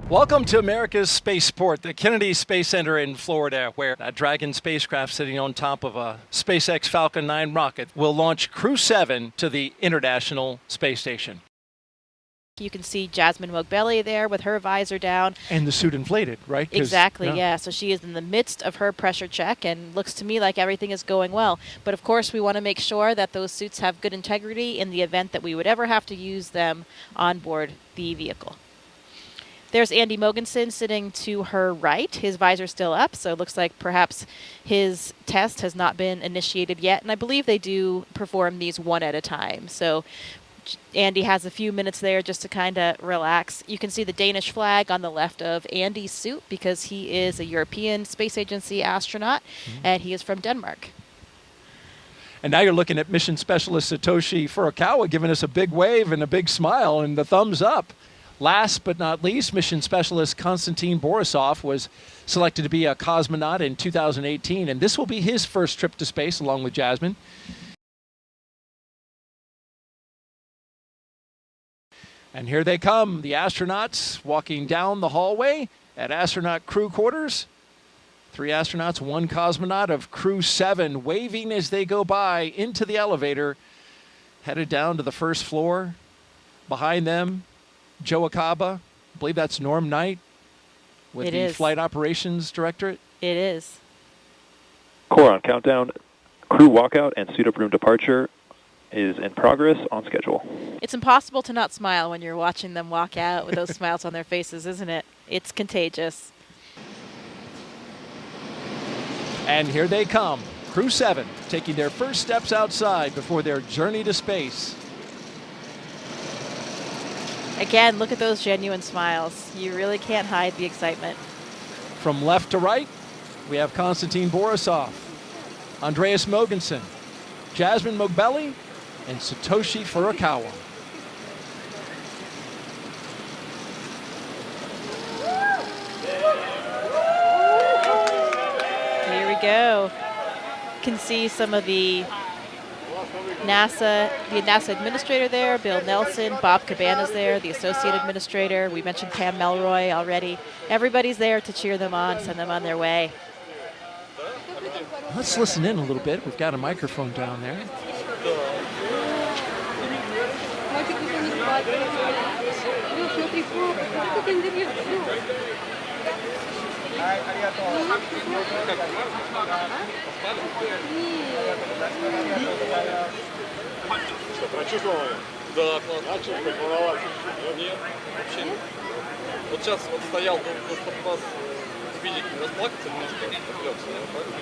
Welcome to America's spaceport, the Kennedy Space Center in Florida, where a Dragon spacecraft sitting on top of a SpaceX Falcon 9 rocket will launch Crew 7 to the International Space Station. You can see Jasmine Mogbelli there with her visor down. And the suit inflated, right? Exactly, yeah. So she is in the midst of her pressure check and looks to me like everything is going well. But of course, we want to make sure that those suits have good integrity in the event that we would ever have to use them on board the vehicle. There's Andy Mogensen sitting to her right. His visor's still up, so it looks like perhaps his test has not been initiated yet. And I believe they do perform these one at a time. So Andy has a few minutes there just to kind of relax. You can see the Danish flag on the left of Andy's suit because he is a European Space Agency astronaut, and he is from Denmark. And now you're looking at mission specialist Satoshi Furukawa giving us a big wave and a big smile and the thumbs up. Last but not least, mission specialist Konstantin Borisov was selected to be a cosmonaut in 2018, and this will be his first trip to space along with Jasmine. And here they come, the astronauts walking down the hallway at astronaut crew quarters. 3 astronauts, 1 cosmonaut of Crew 7 waving as they go by into the elevator, headed down to the first floor. Behind them, Joe Akaba, I believe that's Norm Knight with the Flight Operations Directorate. It is. Core on countdown. Crew walkout and suit-up room departure is in progress on schedule. It's impossible to not smile when you're watching them walk out with those smiles on their faces, isn't it? It's contagious. And here they come, Crew 7, taking their first steps outside before their journey to space. Again, look at those genuine smiles. You really can't hide the excitement. From left to right, we have Konstantin Borisov, Andreas Mogensen, Jasmine Mogbelli, and Satoshi Furukawa. Here we go. You can see some of the NASA administrator there, Bill Nelson, Bob Cabana's there, the associate administrator. We mentioned Pam Melroy already. Everybody's there to cheer them on, send them on their way. Let's listen in a little bit. We've got a microphone down there. Прочувствовал? Да, классно. Начал кайфовать? Нет, вообще нет. Вот сейчас вот стоял, чтобы вас увидеть, расплакаться немножко, отвлекся, наверное.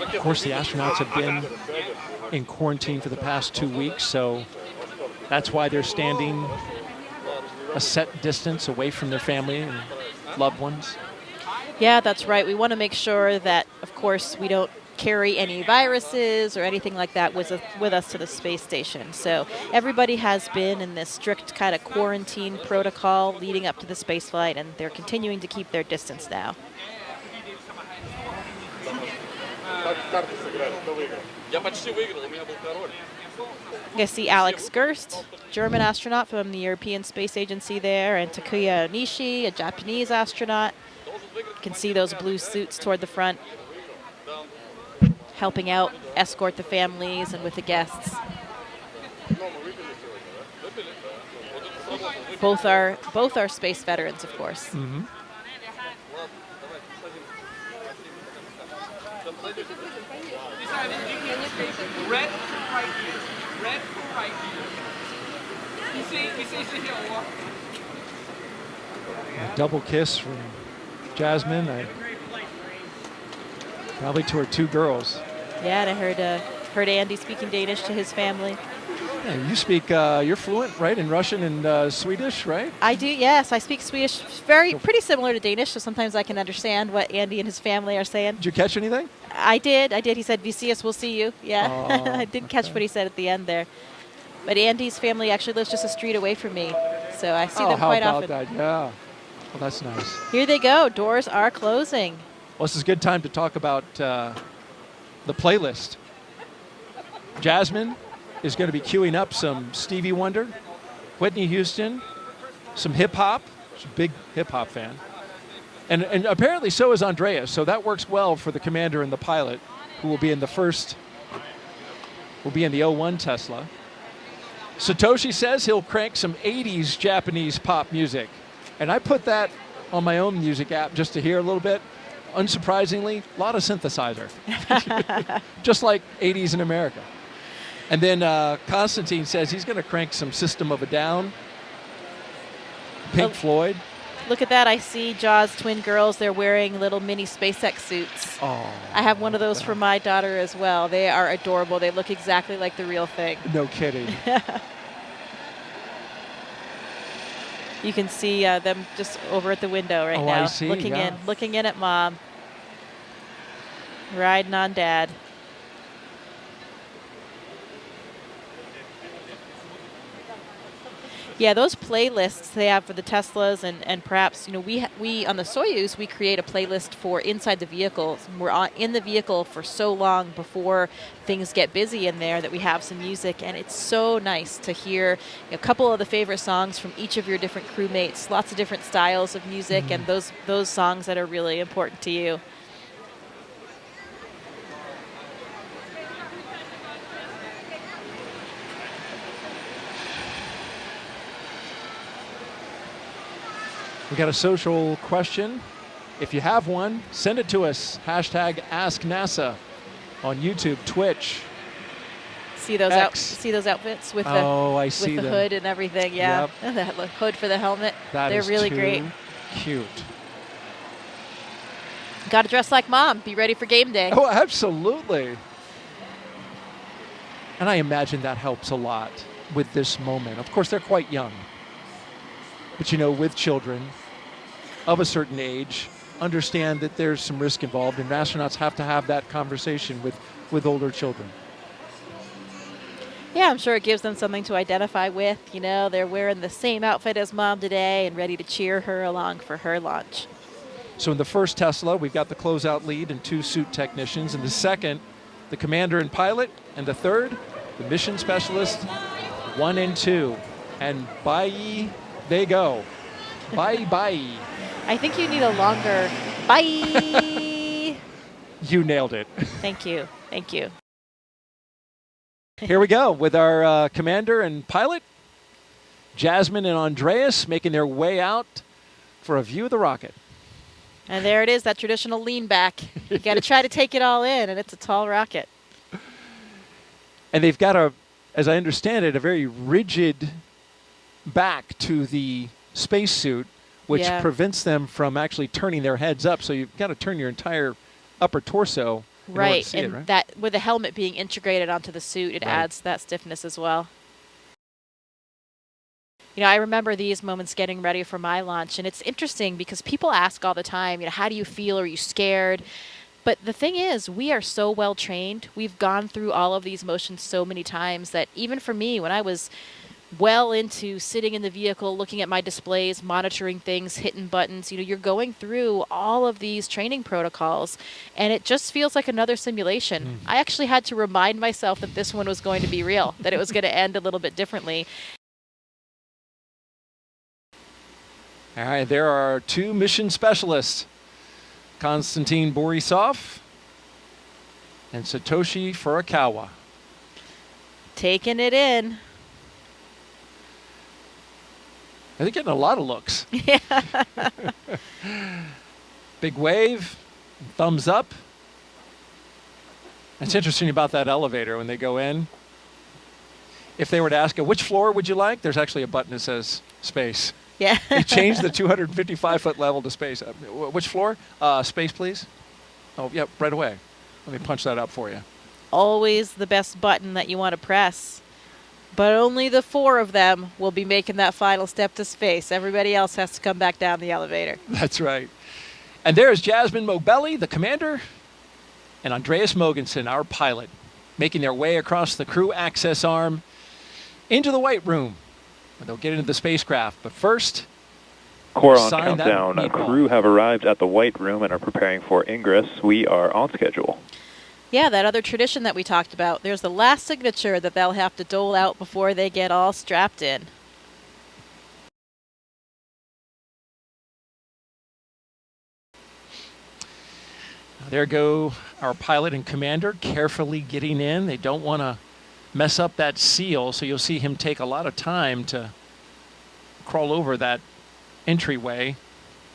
Of course, the astronauts have been in quarantine for the past 2 weeks, so that's why they're standing a set distance away from their family and loved ones. Yeah, that's right. We want to make sure that, of course, we don't carry any viruses or anything like that with us to the space station. So everybody has been in this strict kind of quarantine protocol leading up to the space flight, and they're continuing to keep their distance now. You see Alex Gerst, German astronaut from the European Space Agency there, and Takuya Onishi, a Japanese astronaut. You can see those blue suits toward the front, helping out, escort the families and with the guests. Both are space veterans, of course. Mm-hmm. Red right here. Red right here. A double kiss from Jasmine, probably to her 2 girls. Yeah, and I heard Andy speaking Danish to his family. Yeah, you speak, you're fluent, right, in Russian and Swedish, right? I do, yes. I speak Swedish, pretty similar to Danish, so sometimes I can understand what Andy and his family are saying. Did you catch anything? I did. He said, "Vi ses, we'll see you." Yeah, I did catch what he said at the end there. But Andy's family actually lives just a street away from me, so I see them quite often. How about that? Yeah. Well, that's nice. Here they go. Doors are closing. Well, this is a good time to talk about the playlist. Jasmine is going to be queuing up some Stevie Wonder, Whitney Houston, some hip hop. She's a big hip hop fan. And apparently so is Andreas. So that works well for the commander and the pilot, who will be in the '01 Tesla. Satoshi says he'll crank some 80s Japanese pop music. And I put that on my own music app just to hear a little bit. Unsurprisingly, a lot of synthesizer. Just like 80s in America. And then Constantine says he's going to crank some System of a Down, Pink Floyd. Look at that. I see Jaws twin girls. They're wearing little mini SpaceX suits. Oh, I have one of those for my daughter as well. They are adorable. They look exactly like the real thing. No kidding. You can see them just over at the window right now. I see, looking in at Mom. Riding on Dad. Yeah, those playlists they have for the Teslas and perhaps, we on the Soyuz, we create a playlist for inside the vehicles. We're in the vehicle for so long before things get busy in there that we have some music, and it's so nice to hear a couple of the favorite songs from each of your different crewmates, lots of different styles of music, and those songs that are really important to you. We got a social question. If you have one, send it to us. Hashtag #AskNASA on YouTube, Twitch. See those outfits with I see the them. hood and everything. Yeah, Yep. that hood for the helmet. That They're is really too great. Cute. Got to dress like Mom. Be ready for game day. Oh, absolutely. And I imagine that helps a lot with this moment. Of course, they're quite young. But, with children of a certain age, understand that there's some risk involved, and astronauts have to have that conversation with older children. Yeah, I'm sure it gives them something to identify with. They're wearing the same outfit as Mom today and ready to cheer her along for her launch. So in the first Tesla, we've got the closeout lead and 2 suit technicians. In the second, the commander and pilot. And the third, the mission specialist, 1 and 2. And bye, they go. Bye, bye. I think you need a longer bye. You nailed it. Thank you. Thank you. Here we go with our commander and pilot, Jasmine and Andreas, making their way out for a view of the rocket. And there it is, that traditional lean back. You got to try to take it all in, and it's a tall rocket. And they've got as I understand it, a very rigid back to the spacesuit, which prevents them from actually turning their heads up. So you've got to turn your entire upper torso. Right, and that with the helmet being integrated onto the suit, it adds that stiffness as well. I remember these moments getting ready for my launch, and it's interesting because people ask all the time, how do you feel? Are you scared? But the thing is, we are so well trained. We've gone through all of these motions so many times that even for me, when I was well into sitting in the vehicle, looking at my displays, monitoring things, hitting buttons, you're going through all of these training protocols, and it just feels like another simulation. I actually had to remind myself that this one was going to be real, that it was going to end a little bit differently. All right, there are 2 mission specialists, Konstantin Borisov and Satoshi Furukawa. Taking it in. They're getting a lot of looks. Yeah. Big wave, thumbs up. It's interesting about that elevator when they go in. If they were to ask you, which floor would you like? There's actually a button that says space. Yeah. They changed the 255-foot level to space. Which floor? Space, please. Oh, yeah, right away. Let me punch that up for you. Always the best button that you want to press. But only the 4 of them will be making that final step to space. Everybody else has to come back down the elevator. That's right. And there's Jasmine Mobelli, the commander, and Andreas Mogensen, our pilot, making their way across the crew access arm into the White Room, where they'll get into the spacecraft. But first, Core on Sign that countdown. meatball. Crew have arrived at the White Room and are preparing for ingress. We are on schedule. Yeah, that other tradition that we talked about. There's the last signature that they'll have to dole out before they get all strapped in. There go our pilot and commander carefully getting in. They don't want to mess up that seal, so you'll see him take a lot of time to crawl over that entryway,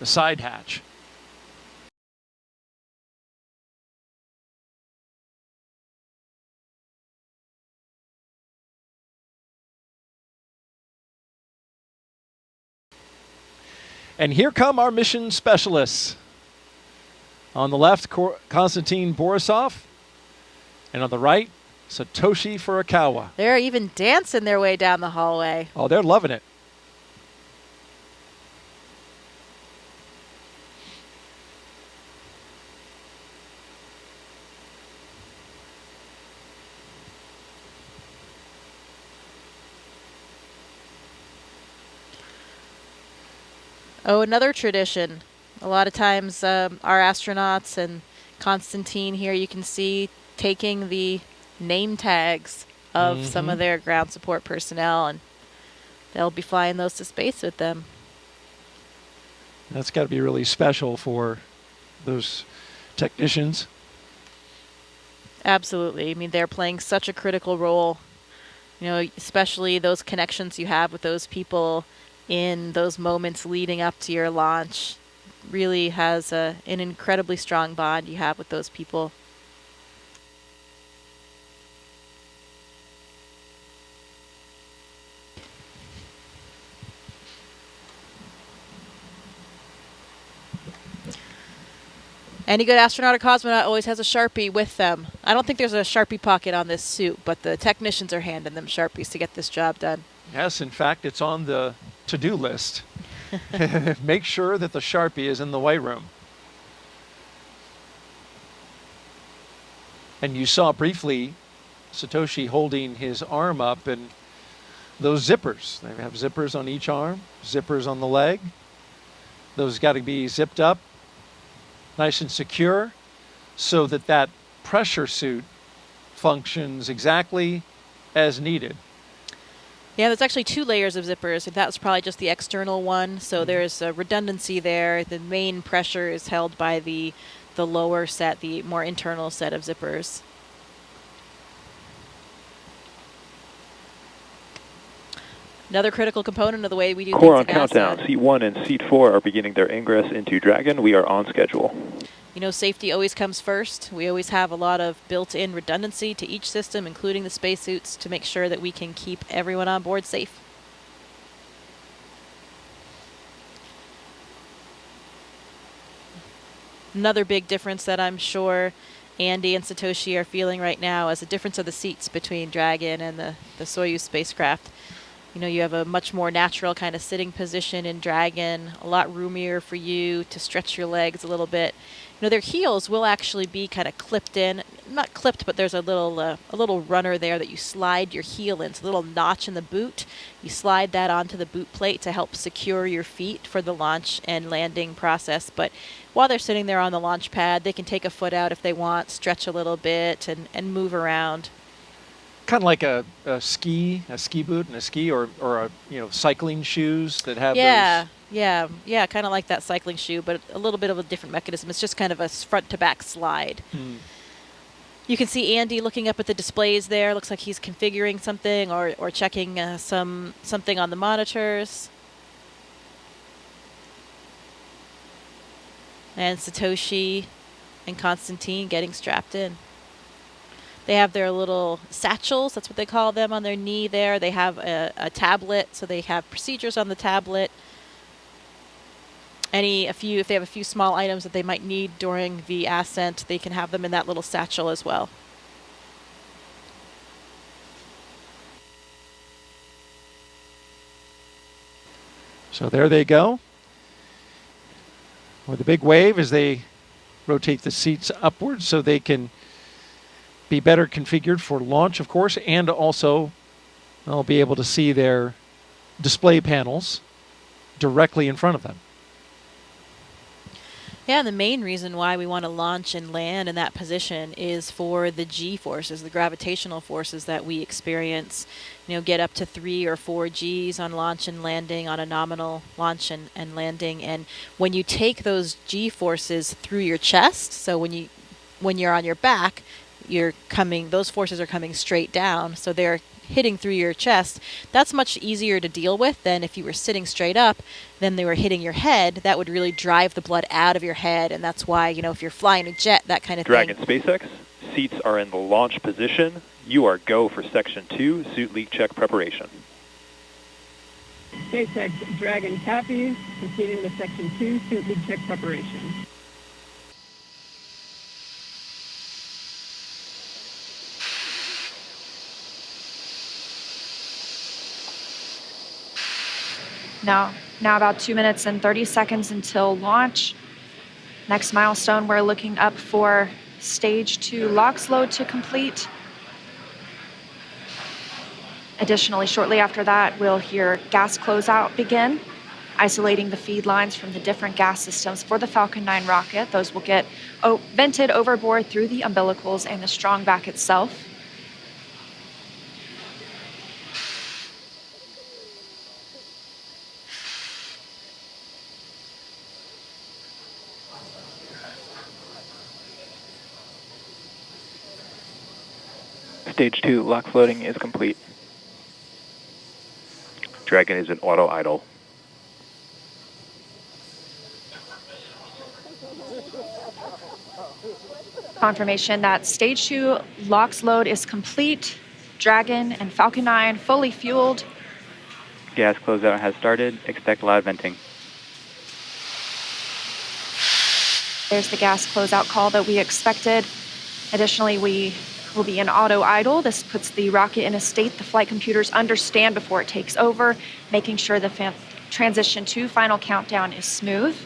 the side hatch. And here come our mission specialists. On the left, Konstantin Borisov, and on the right, Satoshi Furukawa. They're even dancing their way down the hallway. Oh, they're loving it. Oh, another tradition. A lot of times our astronauts and Constantine here, you can see taking the name tags of some of their ground support personnel, and they'll be flying those to space with them. That's got to be really special for those technicians. Absolutely. I mean, they're playing such a critical role, you know, especially those connections you have with those people in those moments leading up to your launch. Really has an incredibly strong bond you have with those people. Any good astronaut or cosmonaut always has a Sharpie with them. I don't think there's a Sharpie pocket on this suit, but the technicians are handing them Sharpies to get this job done. Yes, in fact, it's on the to-do list. Make sure that the Sharpie is in the White Room. And you saw briefly Satoshi holding his arm up, and those zippers. They have zippers on each arm, zippers on the leg. Those got to be zipped up, nice and secure, so that that pressure suit functions exactly as needed. Yeah, there's actually 2 layers of zippers. That was probably just the external one, so there's a redundancy there. The main pressure is held by the lower set, the more internal set of zippers. Another critical component of the way we do Core on things at countdown. NASA. Seat 1 and Seat 4 are beginning their ingress into Dragon. We are on schedule. You know, safety always comes first. We always have a lot of built-in redundancy to each system, including the spacesuits, to make sure that we can keep everyone on board safe. Another big difference that I'm sure Andy and Satoshi are feeling right now is the difference of the seats between Dragon and the Soyuz spacecraft. You know, you have a much more natural kind of sitting position in Dragon, a lot roomier for you to stretch your legs a little bit. You know, their heels will actually be kind of clipped in. Not clipped, but there's a little runner there that you slide your heel in. It's a little notch in the boot. You slide that onto the boot plate to help secure your feet for the launch and landing process. But while they're sitting there on the launch pad, they can take a foot out if they want, stretch a little bit, and move around. Kind of like a ski boot and a ski, or a, cycling shoes that have those. Yeah, kind of like that cycling shoe, but a little bit of a different mechanism. It's just kind of a front to back slide. You can see Andy looking up at the displays there. Looks like he's configuring something or checking something on the monitors. And Satoshi and Konstantin getting strapped in. They have their little satchels, that's what they call them, on their knee there. They have a tablet, so they have procedures on the tablet. If they have a few small items that they might need during the ascent, they can have them in that little satchel as well. So there they go. With a big wave as they rotate the seats upwards so they can be better configured for launch, of course, and also they'll be able to see their display panels directly in front of them. Yeah, and the main reason why we want to launch and land in that position is for the G forces, the gravitational forces that we experience. Get up to 3 or 4 Gs on launch and landing, on a nominal launch and landing. And when you take those G forces through your chest, so when you're on your back, those forces are coming straight down, so they're hitting through your chest. That's much easier to deal with than if you were sitting straight up, then they were hitting your head. That would really drive the blood out of your head, and that's why, if you're flying a jet, that kind of Dragon thing. SpaceX, seats are in the launch position. You are go for Section 2, suit leak check preparation. SpaceX Dragon Cappy, proceeding to Section 2, suit leak check preparation. Now about 2 minutes and 30 seconds until launch. Next milestone, we're looking up for stage 2 LOX load to complete. Additionally, shortly after that, we'll hear gas closeout begin, isolating the feed lines from the different gas systems for the Falcon 9 rocket. Those will get vented overboard through the umbilicals and the strong back itself. Stage 2 LOX loading is complete. Dragon is in auto idle. Confirmation that stage 2 LOX load is complete. Dragon and Falcon 9 fully fueled. Gas closeout has started. Expect loud venting. There's the gas closeout call that we expected. Additionally, we will be in auto idle. This puts the rocket in a state the flight computers understand before it takes over, making sure the transition to final countdown is smooth.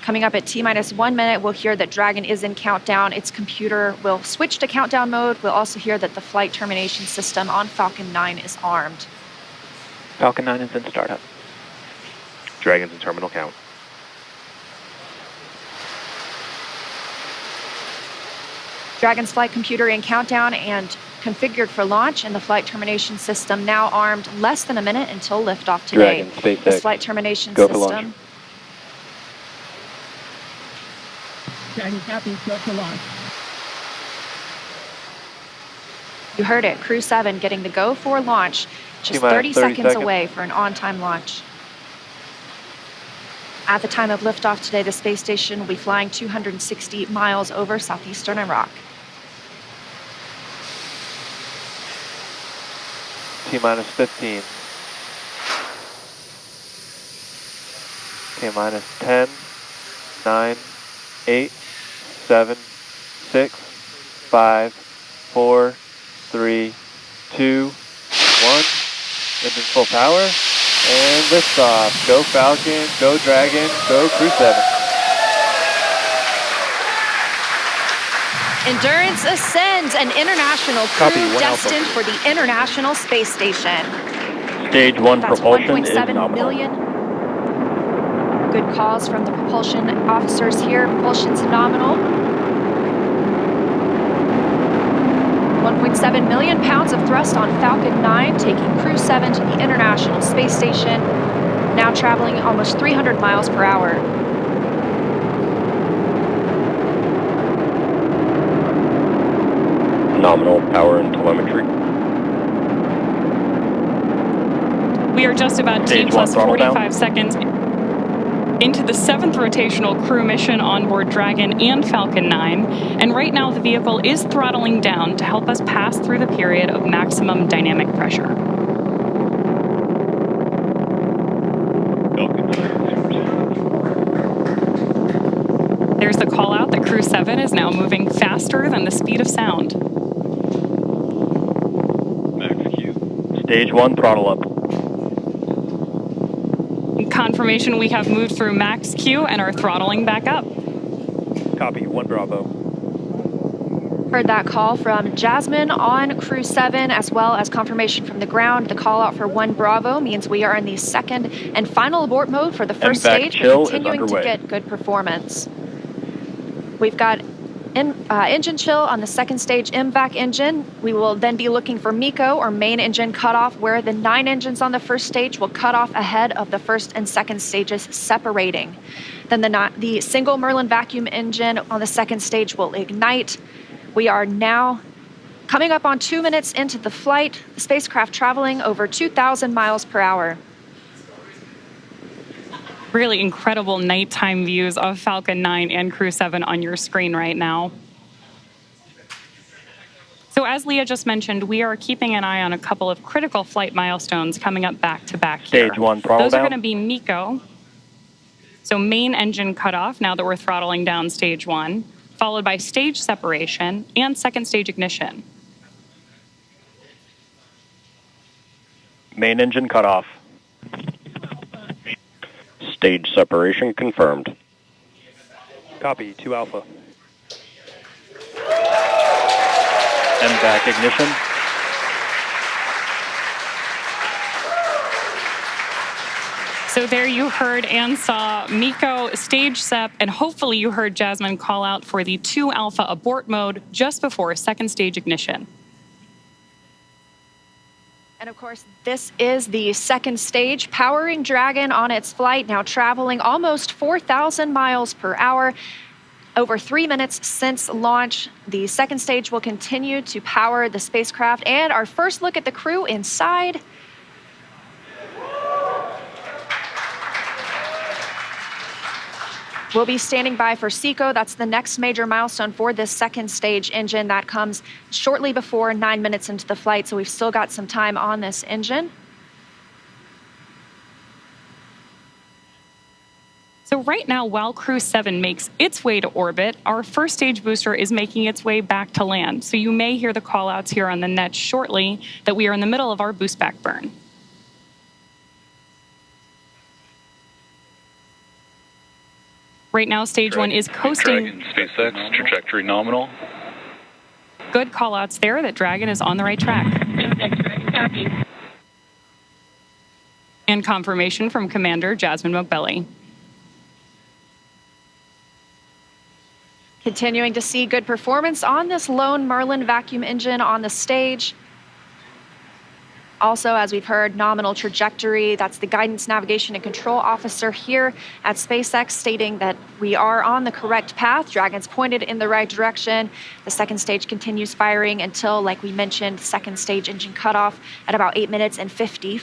Coming up at T-minus 1 minute, we'll hear that Dragon is in countdown. Its computer will switch to countdown mode. We'll also hear that the flight termination system on Falcon 9 is armed. Falcon 9 is in startup. Dragon's in terminal count. Dragon's flight computer in countdown and configured for launch, and the flight termination system now armed. Less than a minute until liftoff today. Dragon, SpaceX, this flight termination go for system. launch. Dragon Cappy, go for launch. You heard it, Crew 7 getting the go for launch, just T-minus 30 30 seconds seconds away for an on-time launch. At the time of liftoff today, the space station will be flying 260 miles over southeastern Iraq. T-minus 15. T-minus 10, 9, 8, 7, 6, 5, 4, 3, 2, 1. Engine full power. And liftoff. Go Falcon, go Dragon, go Crew 7. Endurance ascends, an international Copy, crew 1 destined Alpha. for the International Space Station. Stage 1 That's propulsion is 1.7 nominal. million. Good calls from the propulsion officers here. Propulsion's nominal. 1.7 million pounds of thrust on Falcon 9, taking Crew 7 to the International Space Station, now traveling almost 300 miles per hour. Nominal power and telemetry. We are just about T Stage plus 1 throttle down. 45 seconds into the 7th rotational crew mission on board Dragon and Falcon 9, and right now the vehicle is throttling down to help us pass through the period of maximum dynamic pressure. There's the call out that Crew 7 is now moving faster than the speed of sound. Max Q. Stage 1 throttle up. Confirmation we have moved through max Q and are throttling back up. Copy, 1 Bravo. Heard that call from Jasmine on Crew 7, as well as confirmation from the ground. The call out for 1 Bravo means we are in the second and final abort mode for the first MVAC stage. chill We're is continuing to underway. get good performance. We've got engine chill on the second stage MVAC engine. We will then be looking for MECO, or main engine cutoff, where the 9 engines on the first stage will cut off ahead of the first and second stages separating. Then the single Merlin vacuum engine on the second stage will ignite. We are now coming up on 2 minutes into the flight, the spacecraft traveling over 2,000 miles per hour. Really incredible nighttime views of Falcon 9 and Crew 7 on your screen right now. So as Leah just mentioned, we are keeping an eye on a couple of critical flight milestones coming up back to back here. Stage 1 throttle Those are down. going to be MECO. So main engine cutoff now that we're throttling down stage 1, followed by stage separation and second stage ignition. Main engine cutoff. Stage separation confirmed. Copy, 2 Alpha. MVAC ignition. So there you heard and saw MECO, stage sep, and hopefully you heard Jasmine call out for the 2 Alpha abort mode just before second stage ignition. And of course, this is the second stage, powering Dragon on its flight, now traveling almost 4,000 miles per hour. Over 3 minutes since launch, the second stage will continue to power the spacecraft. And our first look at the crew inside. We'll be standing by for SECO. That's the next major milestone for this second stage engine. That comes shortly before 9 minutes into the flight, so we've still got some time on this engine. So right now, while Crew 7 makes its way to orbit, our first stage booster is making its way back to land. So you may hear the call-outs here on the net shortly that we are in the middle of our boost back burn. Right now, stage 1 is coasting. Dragon, SpaceX, trajectory nominal. Good call-outs there that Dragon is on the right track. And confirmation from Commander Jasmine Mogbelli. Continuing to see good performance on this lone Merlin vacuum engine on the stage. Also, as we've heard, nominal trajectory. That's the guidance, navigation, and control officer here at SpaceX stating that we are on the correct path. Dragon's pointed in the right direction. The second stage continues firing until, like we mentioned, second stage engine cutoff at about 8 minutes and 50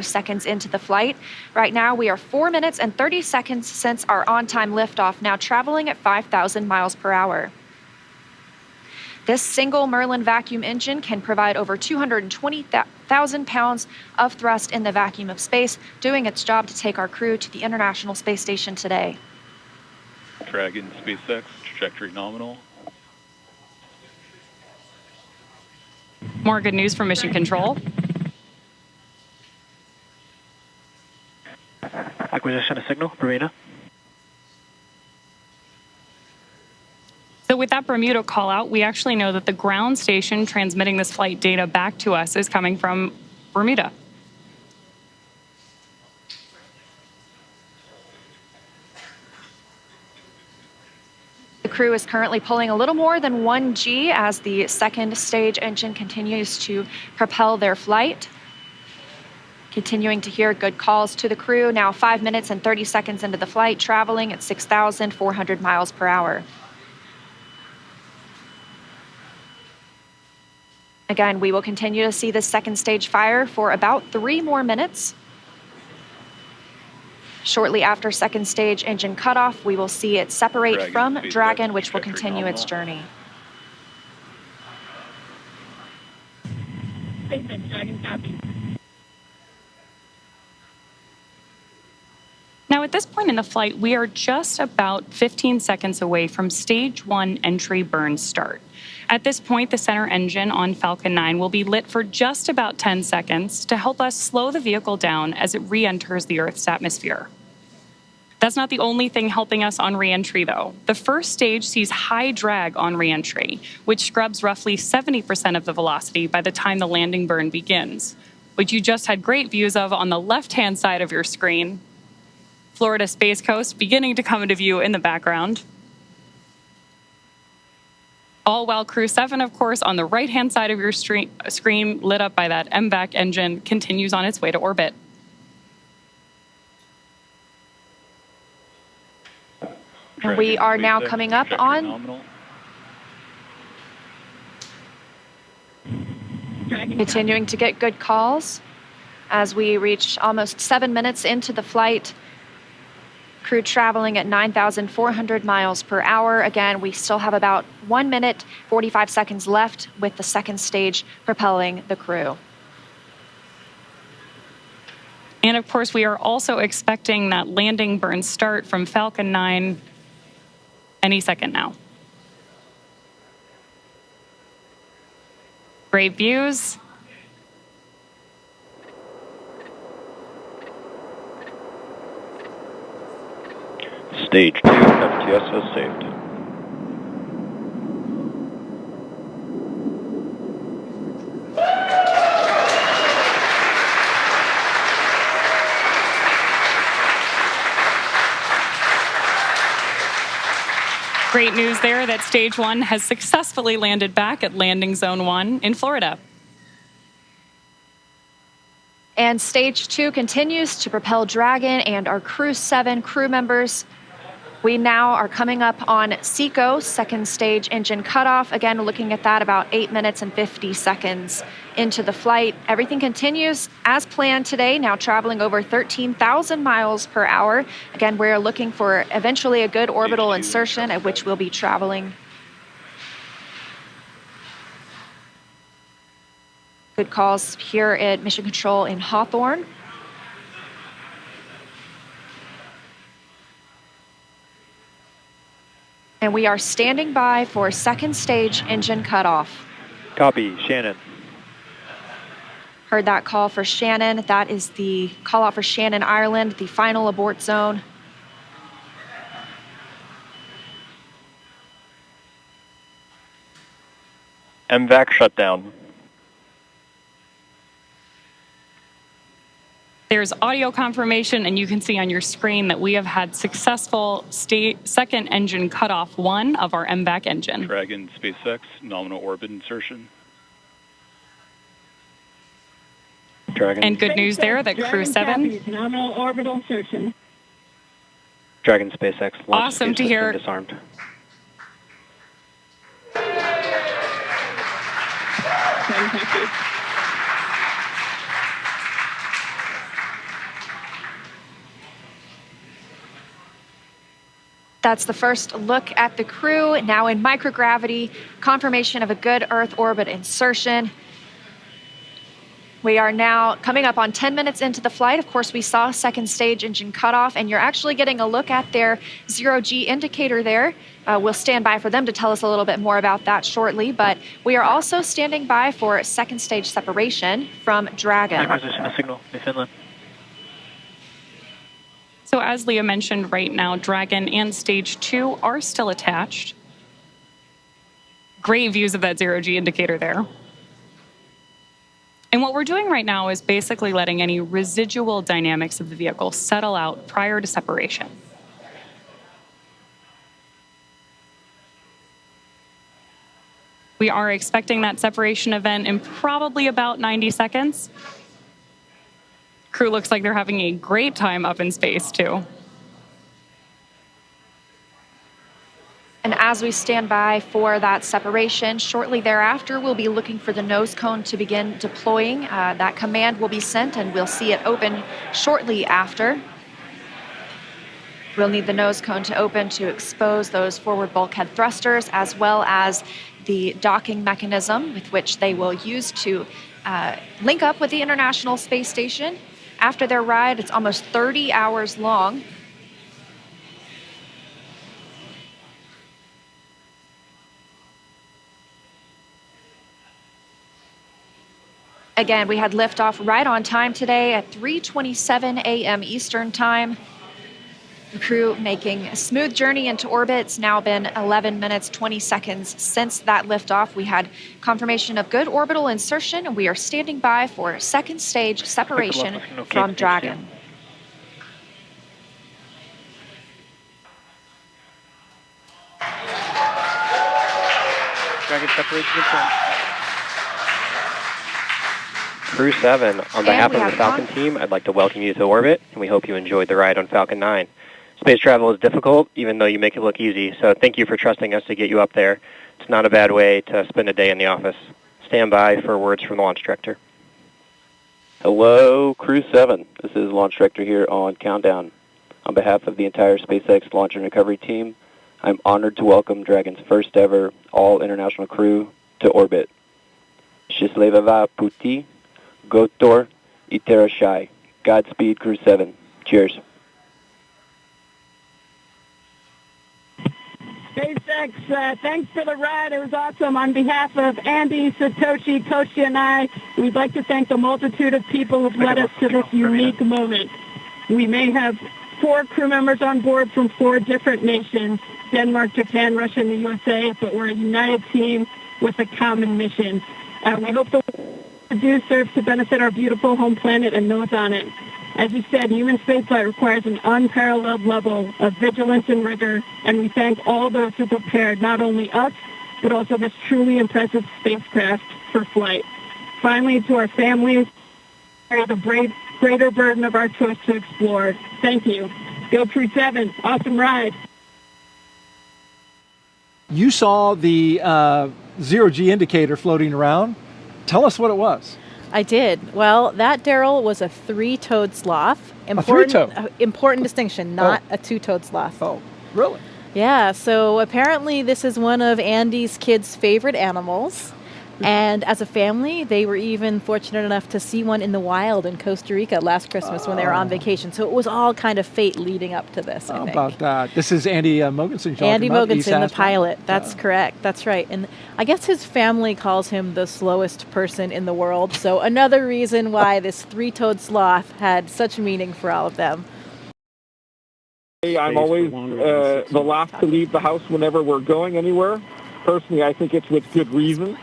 seconds into the flight. Right now, we are 4 minutes and 30 seconds since our on-time liftoff, now traveling at 5,000 miles per hour. This single Merlin vacuum engine can provide over 220,000 pounds of thrust in the vacuum of space, doing its job to take our crew to the International Space Station today. Dragon, SpaceX, trajectory nominal. More good news from Mission Control. Acquisition of signal, Bermuda. So with that Bermuda call out, we actually know that the ground station transmitting this flight data back to us is coming from Bermuda. The crew is currently pulling a little more than 1 G as the second stage engine continues to propel their flight. Continuing to hear good calls to the crew, now 5 minutes and 30 seconds into the flight, traveling at 6,400 miles per hour. Again, we will continue to see the second stage fire for about 3 more minutes. Shortly after second stage engine cutoff, we will see it separate from Dragon, which will continue its journey. Now, at this point in the flight, we are just about 15 seconds away from stage 1 entry burn start. At this point, the center engine on Falcon 9 will be lit for just about 10 seconds to help us slow the vehicle down as it re-enters the Earth's atmosphere. That's not the only thing helping us on reentry, though. The first stage sees high drag on reentry, which scrubs roughly 70% of the velocity by the time the landing burn begins, which you just had great views of on the left-hand side of your screen. Florida Space Coast beginning to come into view in the background. All while Crew 7, of course, on the right-hand side of your screen, lit up by that MVAC engine, continues on its way to orbit. And we are now coming up on Nominal. continuing to get good calls as we reach almost 7 minutes into the flight. Crew traveling at 9,400 miles per hour. Again, we still have about 1 minute, 45 seconds left with the second stage propelling the crew. And of course, we are also expecting that landing burn start from Falcon 9 any second now. Great views. Stage 2 FTS is saved. Great news there that Stage 1 has successfully landed back at Landing Zone 1 in Florida. And Stage 2 continues to propel Dragon and our Crew 7 crew members. We now are coming up on SECO, second stage engine cutoff. Again, looking at that about 8 minutes and 50 seconds into the flight. Everything continues as planned today, now traveling over 13,000 miles per hour. Again, we're looking for eventually a good orbital insertion at which we'll be traveling. Good calls here at Mission Control in Hawthorne. And we are standing by for second stage engine cutoff. Copy, Shannon. Heard that call for Shannon. That is the call out for Shannon, Ireland, the final abort zone. MVAC shutdown. There's audio confirmation, and you can see on your screen that we have had successful second engine cutoff 1 of our MVAC engine. Dragon SpaceX, nominal orbit insertion. Dragon. And good news there that Crew 7. Nominal orbital insertion. Dragon SpaceX launch Awesome to hear. disarmed. Fantastic. That's the first look at the crew, now in microgravity, confirmation of a good Earth orbit insertion. We are now coming up on 10 minutes into the flight. Of course, we saw second stage engine cutoff, and you're actually getting a look at their zero-G indicator there. We'll stand by for them to tell us a little bit more about that shortly, but we are also standing by for second stage separation from Dragon. Acquisition of signal in Finland. So as Leah mentioned, right now, Dragon and Stage 2 are still attached. Great views of that zero-G indicator there. And what we're doing right now is basically letting any residual dynamics of the vehicle settle out prior to separation. We are expecting that separation event in probably about 90 seconds. Crew looks like they're having a great time up in space, too. And as we stand by for that separation, shortly thereafter, we'll be looking for the nose cone to begin deploying. That command will be sent, and we'll see it open shortly after. We'll need the nose cone to open to expose those forward bulkhead thrusters, as well as the docking mechanism with which they will use to link up with the International Space Station. After their ride, it's almost 30 hours long. Again, we had liftoff right on time today at 3:27 a.m. Eastern Time. The crew making a smooth journey into orbit. It's now been 11 minutes, 20 seconds since that liftoff. We had confirmation of good orbital insertion, and we are standing by for second stage separation from Dragon. Dragon separation confirmed. Crew 7, on behalf of the Falcon team, I'd like to welcome you to orbit, and we hope you enjoyed the ride on Falcon 9. Space travel is difficult, even though you make it look easy, so thank you for trusting us to get you up there. It's not a bad way to spend a day in the office. Stand by for words from the launch director. Hello, Crew 7. This is Launch Director here on Countdown. On behalf of the entire SpaceX Launch and Recovery team, I'm honored to welcome Dragon's first ever all-international crew to orbit. Счастливого пути, Gotor, Iterashai. Godspeed, Crew 7. Cheers. SpaceX, thanks for the ride. It was awesome. On behalf of Andy, Satoshi, Koshi, and I, we'd like to thank the multitude of people who've led us to this unique moment. We may have 4 crew members on board from 4 different nations, Denmark, Japan, Russia, and the USA, but we're a united team with a common mission. We hope the do serve to benefit our beautiful home planet and those on it. As you said, human spaceflight requires an unparalleled level of vigilance and rigor, and we thank all those who prepared not only us, but also this truly impressive spacecraft for flight. Finally, to our families, carry the greater burden of our choice to explore. Thank you. Go Crew 7. Awesome ride. You saw the zero-G indicator floating around. Tell us what it was. I did. Well, that, Daryl, was a 3-toed sloth. Important distinction, not a 2-toed sloth. Oh, really? Yeah, so apparently this is one of Andy's kids' favorite animals. And as a family, they were even fortunate enough to see one in the wild in Costa Rica last Christmas when they were on vacation. So it was all kind of fate leading up to this, I think. How about that? This is Andy Mogensen. Andy Mogensen, the pilot. That's correct. That's right. And I guess his family calls him the slowest person in the world. So another reason why this 3-toed sloth had such meaning for all of them. I'm always the last to leave the house whenever we're going anywhere. Personally, I think it's with good reason.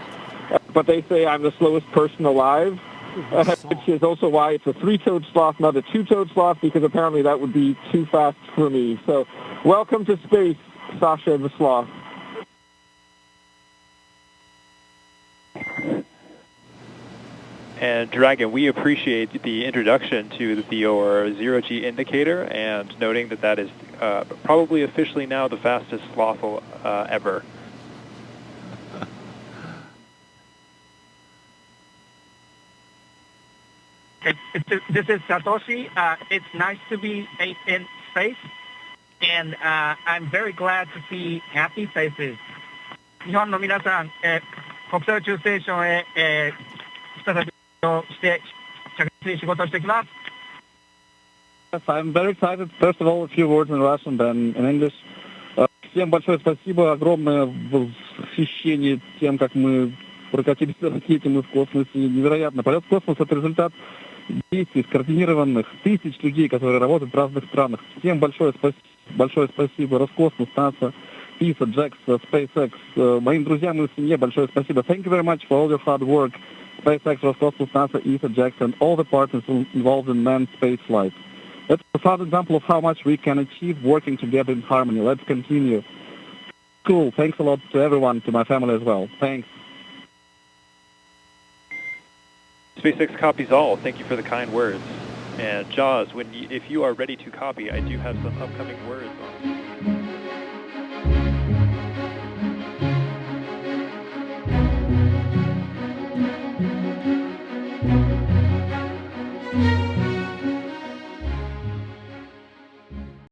But they say I'm the slowest person alive, which is also why it's a 3-toed sloth, not a 2-toed sloth, because apparently that would be too fast for me. So welcome to space, Sasha the sloth. And Dragon, we appreciate the introduction to your zero-G indicator and noting that that is probably officially now the fastest sloth ever. This is Satoshi. It's nice to be in space, and I'm very glad to see happy faces. 日本の皆さん、国際宇宙ステーションへ、再びして着実に仕事をしてきます。 Yes, I'm very excited. First of all, a few words in Russian, then in English. Всем большое спасибо, огромное восхищение тем, как мы прокатились на ракете, мы в космосе. Невероятно. Полет в космос — это результат действий скоординированных тысяч людей, которые работают в разных странах. Всем большое спасибо. Роскосмос, НАСА, ИСА, JAXA, SpaceX. Моим друзьям и семье большое спасибо. Thank you very much for all your hard work. SpaceX, Roscosmos, NASA, ESA, JAXA, and all the partners involved in manned space flight. That's a proud example of how much we can achieve working together in harmony. Let's continue. Cool. Thanks a lot to everyone, to my family as well. Thanks. SpaceX copies all. Thank you for the kind words. And Jaws, if you are ready to copy, I do have some upcoming words on.